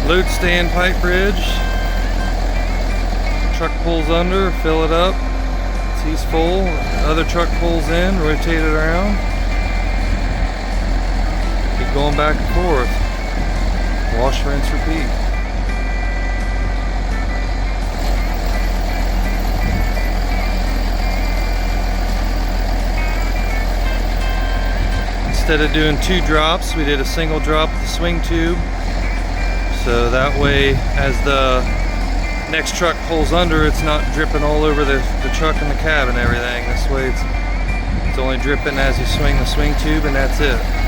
Load stand pipe bridge. Truck pulls under, fill it up. He's full. Other truck pulls in, rotate it around. Keep going back and forth. Wash, rinse, repeat. Instead of doing 2 drops, we did a single drop with the swing tube. So that way, as the next truck pulls under, it's not dripping all over the truck and the cab and everything. This way it's only dripping as you swing the swing tube, and that's it.